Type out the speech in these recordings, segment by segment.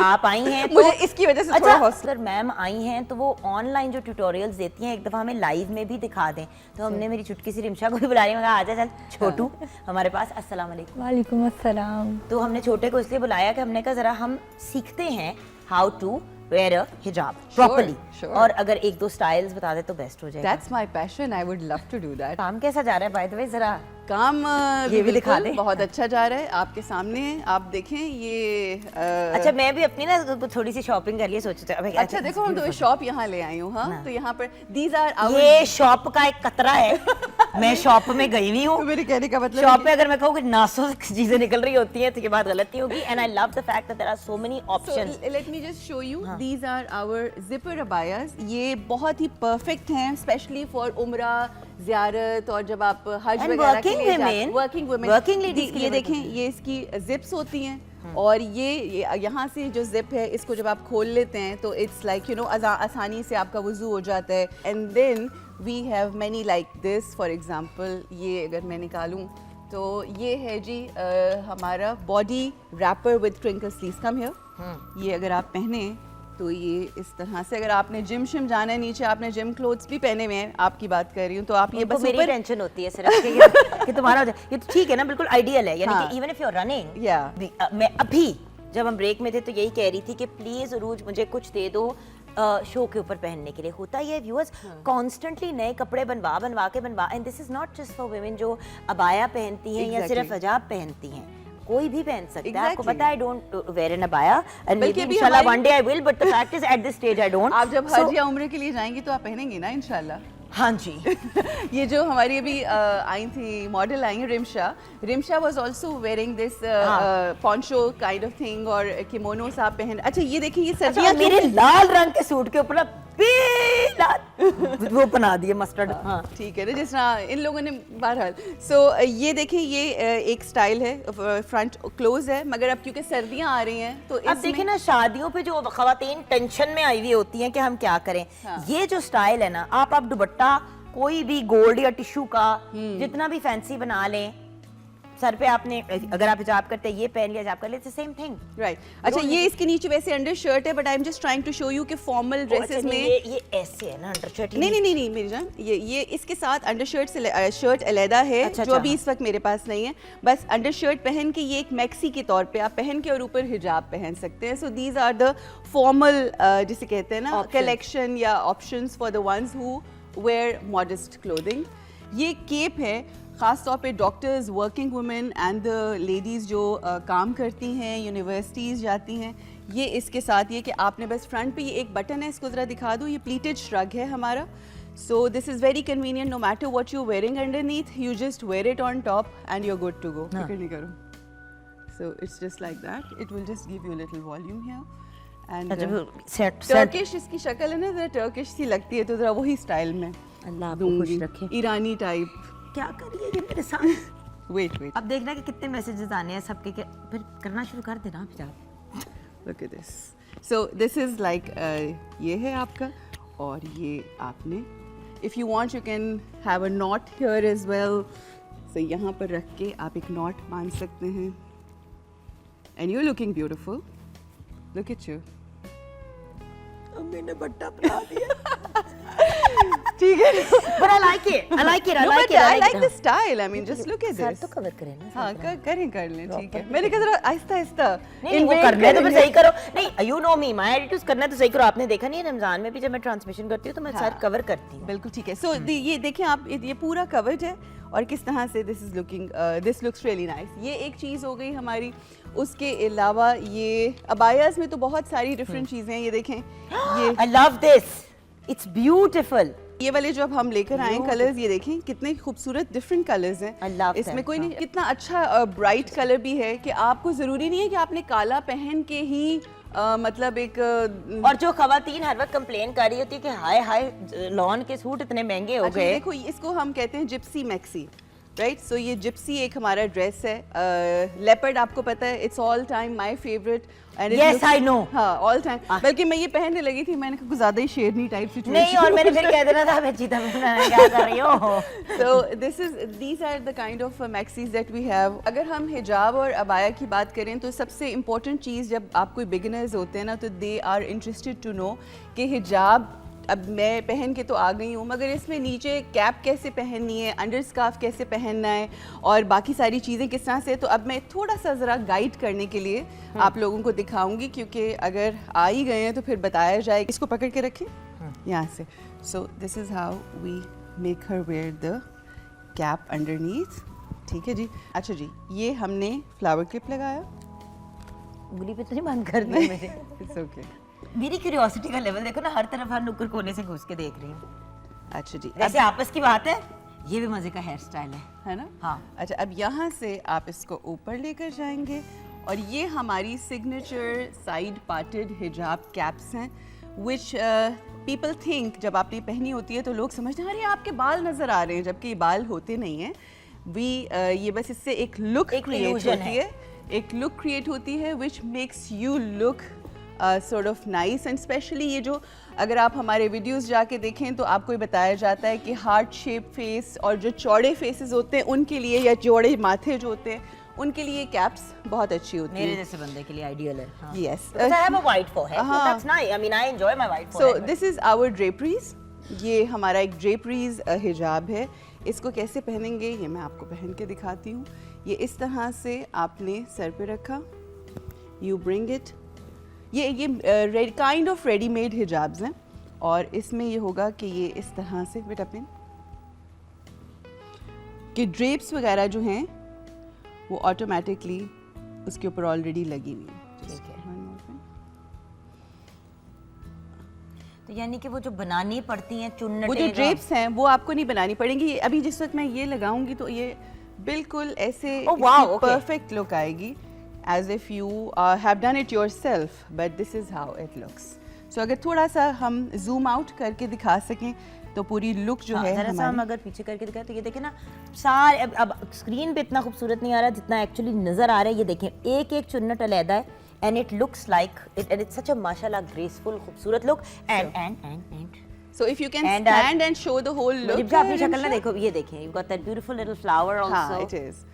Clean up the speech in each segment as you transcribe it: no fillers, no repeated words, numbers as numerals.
आप आई हैं तो मुझे इसकी वजह से थोड़ा हौसला। अगर मैम आई हैं तो वो ऑनलाइन जो ट्यूटोरियल्स देती हैं एक दफ़ा हमें लाइव में भी दिखा दें, तो हमने मेरी चुटकी सी रिमशा को भी बुला लिया, आजा चल छोटू हमारे पास। अस्सलाम वालेकुम। वालेकुम अस्सलाम। तो हमने छोटे को इसलिए बुलाया कि हमने कहा ज़रा हम सीखते हैं how to wear a hijab properly, और अगर एक दो स्टाइल्स बता दे तो बेस्ट हो जाएगा। That's my passion. I would love to do that. काम कैसा जा रहा है बाय द वे? जरा काम ये भी दिखा दे। बहुत अच्छा जा रहा है, आपके सामने है, आप देखें ये अच्छा मैं भी अपनी ना थोड़ी सी शॉपिंग कर लिए सोचे थे। अच्छा देखो हम तो शॉप यहाँ ले आई हूँ। हाँ तो यहाँ पर these are our ये शॉप का एक कतरा है मैं शॉप में गई हुई हूँ, मेरे कहने का मतलब शॉप पे अगर मैं कहूँ कि 900 चीजें निकल रही होती हैं तो ये बात गलत नहीं होगी। And I love the fact that there are so many options. Let me just show you, these are our zipper abayas. ये बहुत ही परफेक्ट हैं स्पेशली फॉर उम्रा ज़ियारत और जब आप हज वगैरह के लिए जाते, वर्किंग वुमेन, वर्किंग लेडीज के लिए। ये देखें ये इसकी जिप्स होती हैं और ये यहाँ से जो जिप है इसको जब आप खोल लेते हैं तो इट्स लाइक यू नो आसानी से आपका वुजू हो जाता है। And then we have many like this, for example ये अगर मैं निकालूं तो ये है जी हमारा body wrapper with crinkle sleeves. Come here. ये अगर आप पहने तो ये इस तरह से, अगर आपने जिम शिम जाना है, नीचे आपने जिम क्लोथ्स भी पहने हुए हैं, आपकी बात कर रही हूँ, तो आप ये बस मेरी ऊपर टेंशन होती है सिर्फ कि तुम्हारा हो जाए। ये तो ठीक है ना, बिल्कुल आइडियल है, यानी कि even if you are running. मैं अभी जब हम ब्रेक में थे तो यही कह रही थी कि प्लीज उरूज मुझे कुछ दे दो शो के ऊपर पहनने के लिए। होता ही है व्यूअर्स, कॉन्स्टेंटली नए कपड़े बनवा के and this is not just for women जो अबाया पहनती हैं या सिर्फ हिजाब पहनती हैं, कोई भी पहन सकता है। आपको पता है I don't wear an abaya and maybe इंशाल्लाह one day I will, but the fact is at this stage I don't. आप जब हज या उम्रे के लिए जाएंगी तो आप पहनेंगी ना इंशाल्लाह? हाँ जी। ये जो हमारी अभी आई थी मॉडल आई है Rimsha was also wearing this poncho kind of thing और किमोनोस आप पहन। अच्छा ये देखिए ये सर्दियां मेरे लाल रंग के सूट के ऊपर वो बना दिए मस्टर्ड। हाँ ठीक है ना, जिस तरह इन लोगों ने बहरहाल। सो ये देखें ये एक स्टाइल है, फ्रंट क्लोज है, मगर अब क्योंकि सर्दियां आ रही हैं तो अब देखिए ना शादियों पे जो खवातीन टेंशन में आई हुई होती हैं कि हम क्या करें। ये जो स्टाइल है ना, आप दुपट्टा कोई भी गोल्ड या टिश्यू का जितना भी फैंसी बना लें, सर पे आपने अगर आप हिजाब करते हैं ये पहन लिया, हिजाब कर ले, सेम थिंग राइट। अच्छा ये इसके नीचे वैसे अंडर शर्ट है, but I am just trying to show you कि फॉर्मल ड्रेसेस में ये ऐसे है ना अंडर शर्ट। नहीं मेरी जान, ये इसके साथ अंडर शर्ट से शर्ट अलहदा है। अच्छा, जो अभी इस वक्त मेरे पास नहीं है, बस अंडर शर्ट पहन के ये एक मैक्सी के तौर पे आप पहन के और ऊपर हिजाब पहन सकते हैं। So these are the formal जिसे कहते हैं ना कलेक्शन या options for the ones who wear modest clothing. ये केप है ख़ास तौर पे doctors, working women and the ladies जो काम करती हैं, यूनिवर्सिटीज़ जाती हैं। ये इसके साथ ये कि आपने बस फ्रंट पे ये एक बटन है, इसको ज़रा दिखा दूँ, ये प्लीटेड श्रग है हमारा। So this is very convenient, no matter what you wearing underneath, you just wear it on top and you are good to go. नहीं करो, so it's just like that, it will just give you little volume here. And Turkish इसकी शक्ल है ना, ज़रा Turkish सी लगती है, तो ज़रा वही स्टाइल में अल्लाह आपको खुश रखे। ईरानी टाइप। क्या करिए ये मेरे साथ। वेट अब देखना कि कितने मैसेजेस आने हैं सबके, फिर करना शुरू कर देना आप हिजाब। Look at this. So this is like ये है आपका, और ये आपने if you want you can have a knot here as well. So यहाँ पर रख के आप एक नॉट बांध सकते हैं and you looking beautiful. Look at you. मैंने बट्टा बना दिया। ठीक है, but I like it. I like it. I no, like it. I like the style. I mean, just look at sir this. तो कवर करें ना। हाँ कर लें, ठीक है। मैंने कहा जरा आहिस्ता नहीं वो करना है तो फिर सही करो। नहीं you know me, my attitude करना है तो सही करो। आपने देखा नहीं है रमजान में भी जब मैं ट्रांसमिशन करती हूँ तो मैं सर कवर करती हूँ। बिल्कुल ठीक है। सो ये देखें आप, ये पूरा कवर्ड है और किस तरह से this is looking, this looks really nice. ये एक चीज़ हो गई हमारी। उसके अलावा ये अबायास में तो बहुत सारी डिफरेंट चीज़ें हैं। ये देखें, ये I love this. It's beautiful. ये वाले जो अब हम लेकर आए कलर्स, ये देखें कितने खूबसूरत डिफरेंट कलर्स हैं। इसमें कोई नहीं, कितना अच्छा ब्राइट कलर भी है कि आपको ज़रूरी नहीं है कि आपने काला पहन के ही मतलब एक और जो खवातीन हर वक्त कंप्लेन कर रही होती है कि हाय हाय लॉन के सूट इतने महंगे हो गए। देखो इसको हम कहते हैं जिप्सी मैक्सी, राइट। सो ये जिप्सी एक हमारा ड्रेस है। लेपर्ड आपको पता है, it's all time my favourite. Yes, I know. हाँ, all time. बल्कि मैं ये पहनने लगी थी, मैंने कहा कुछ ज़्यादा ही शेरनी टाइप सिचुएशन। नहीं, और मैंने फिर कह देना था बेचीता मैं क्या कर रही हो। So these are the kind of maxis that we have. अगर हम हिजाब और अबाया की बात करें तो सबसे इम्पोर्टेंट चीज़ जब आप कोई बिगिनर्स होते हैं ना तो they are interested to know कि हिजाब अब मैं पहन के तो आ गई हूँ मगर इसमें नीचे कैप कैसे पहननी है, अंडर स्कार्फ कैसे पहनना है और बाकी सारी चीज़ें किस तरह से। तो अब मैं थोड़ा सा ज़रा गाइड करने के लिए आप लोगों को दिखाऊंगी क्योंकि अगर आ ही गए हैं तो फिर बताया जाए। इसको पकड़ के रखें यहाँ से। So this is how we make her wear the cap underneath. ठीक है जी। अच्छा जी, ये हमने फ्लावर क्लिप लगाया। उंगली पे तो नहीं बंद कर दी मेरे। It's okay. मेरी क्यूरियोसिटी का लेवल देखो ना, हर तरफ हर नुक्कड़ कोने से घुस के देख रही हूँ। अच्छा जी, वैसे आपस की बात है, ये भी मजे का हेयर स्टाइल है ना? हाँ। अच्छा, अब यहाँ से आप इसको ऊपर लेकर जाएंगे और ये हमारी सिग्नेचर साइड पार्टेड हिजाब कैप्स हैं विच पीपल थिंक जब आपने पहनी होती है तो लोग समझते हैं अरे आपके बाल नज़र आ रहे हैं, जबकि ये बाल होते नहीं हैं। ये बस इससे एक लुक क्रिएट होती है, एक लुक क्रिएट होती है which makes you look sort of nice and especially ये जो अगर आप हमारे वीडियोस जाके देखें तो आपको ये बताया जाता है कि हार्ट शेप फेस और जो चौड़े फेसेस होते हैं उनके लिए या चौड़े माथे जो होते हैं उनके लिए कैप्स बहुत अच्छी होती है। मेरे जैसे बंदे के लिए आइडियल है। Yes. I have a white forehead. So that's nice. I mean, I enjoy my white forehead. So this is our draperies. ये हमारा एक draperies हिजाब है। इसको कैसे पहनेंगे ये मैं आपको पहन के दिखाती हूँ। ये इस तरह से आपने सर पे रखा, you bring it। ये काइंड ऑफ रेडीमेड हिजाब्स हैं और इसमें ये होगा कि ये इस तरह से बेटा पिन कि ड्रेप्स वगैरह जो हैं वो ऑटोमेटिकली उसके ऊपर ऑलरेडी लगी हुई है। ठीक है। तो यानी कि वो जो बनानी पड़ती हैं चुन्नटें, वो जो ड्रेप्स हैं वो आपको नहीं बनानी पड़ेंगी। अभी जिस वक्त मैं ये लगाऊंगी तो ये बिल्कुल ऐसे परफेक्ट लुक आएगी as if you have done it yourself, but this is how it looks. So अगर थोड़ा सा हम zoom out करके दिखा सकें तो पूरी लुक जो है हमारी, हम अगर पीछे करके दिखाएं तो ये देखें ना सारे अब स्क्रीन पे इतना खूबसूरत नहीं आ रहा जितना एक्चुअली नजर आ रहा है। ये देखें एक एक चुन्नट अलग है and it looks like it's such a mashallah graceful खूबसूरत look and so if you can stand and show the whole look। जब अपनी शक्ल ना देखो, ये देखें you've got that beautiful little flower also। हाँ, it is।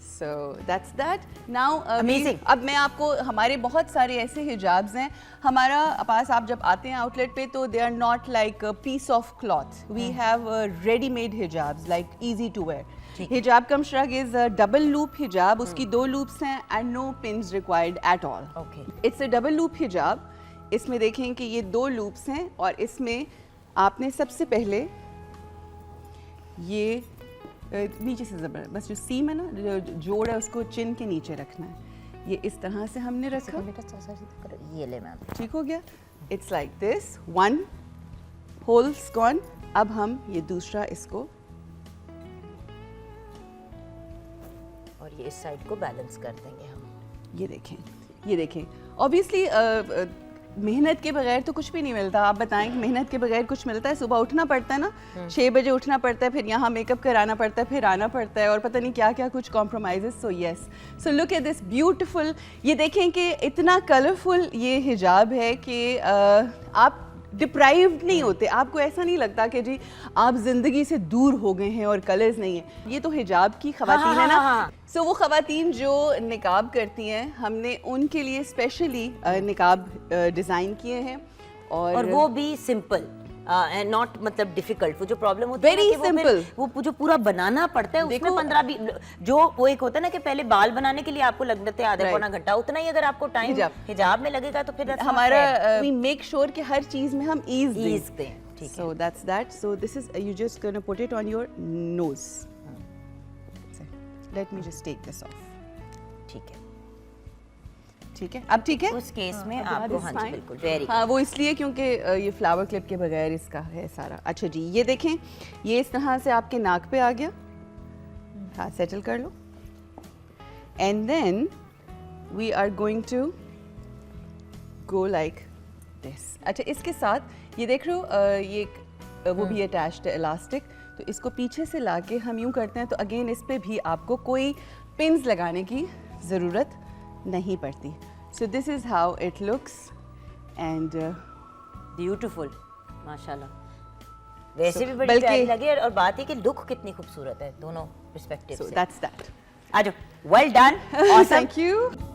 So that's that. Now amazing। अब मैं आपको हमारे बहुत सारे ऐसे हिजाब्स हैं हमारा पास। आप जब आते हैं आउटलेट पे तो they are not like a piece of cloth. We have ready-made hijabs like easy to wear। हिजाब कम shrug is a double loop हिजाब। उसकी 2 लूप्स हैं and no pins required at all। Okay। It's a double loop हिजाब। इसमें देखें कि ये 2 loops हैं और इसमें आपने सबसे पहले ये नीचे से ज़बर बस जो सीम है ना, जो जोड़ है उसको चिन के नीचे रखना है। ये इस तरह से हमने रखा। ये ले मैम, ठीक हो गया। It's like this, 1 holes gone. अब हम ये दूसरा इसको और ये इस साइड को बैलेंस कर देंगे हम। ये देखें, ये देखें। ऑब्वियसली मेहनत के बगैर तो कुछ भी नहीं मिलता। आप बताएं कि मेहनत के बगैर कुछ मिलता है? सुबह उठना पड़ता है ना, 6 बजे उठना पड़ता है, फिर यहाँ मेकअप कराना पड़ता है, फिर आना पड़ता है और पता नहीं क्या क्या कुछ compromises. So yes, so look at this beautiful. ये देखें कि इतना कलरफुल ये हिजाब है कि आप डिप्राइव्ड नहीं होते। आपको ऐसा नहीं लगता कि जी आप जिंदगी से दूर हो गए हैं और कलर्स नहीं है। ये तो हिजाब की खवातीन है ना। सो वो खवातीन जो निकाब करती हैं, हमने उनके लिए स्पेशली निकाब डिज़ाइन किए हैं और वो भी सिंपल एंड नॉट मतलब डिफिकल्ट। वो जो प्रॉब्लम होती है वेरी सिंपल, वो जो पूरा बनाना पड़ता है उसमें 15-20 जो वो एक होता है ना कि पहले बाल बनाने के लिए आपको लग जाते हैं आधा पौना घंटा, उतना ही अगर आपको टाइम हिजाब में लगेगा तो फिर हमारा वी मेक श्योर कि हर चीज में हम ईज दें। ठीक है। So that's that. So this is you just gonna put it on your nose. Let me just take this off. ठीक है, ठीक है, अब ठीक है। उस केस में आपको हाँ जी बिल्कुल वेरी हाँ, वो इसलिए क्योंकि ये फ्लावर क्लिप के बगैर इसका है सारा। अच्छा जी, ये देखें, ये इस तरह से आपके नाक पे आ गया। हाँ, सेटल कर लो and then we are going to go like this. अच्छा, इसके साथ ये देख रहे हो ये वो भी अटैच्ड है इलास्टिक, तो इसको पीछे से लाके हम यूँ करते हैं तो अगेन इस पे भी आपको कोई पिन्स लगाने की ज़रूरत नहीं पड़ती। So this is how it looks, and beautiful, माशाल्लाह। वैसे भी बड़ी प्यारी लगे, और बात है कि लुक कितनी खूबसूरत है दोनों पर्सपेक्टिव से। So that's that. आजो, well done, awesome. Thank you.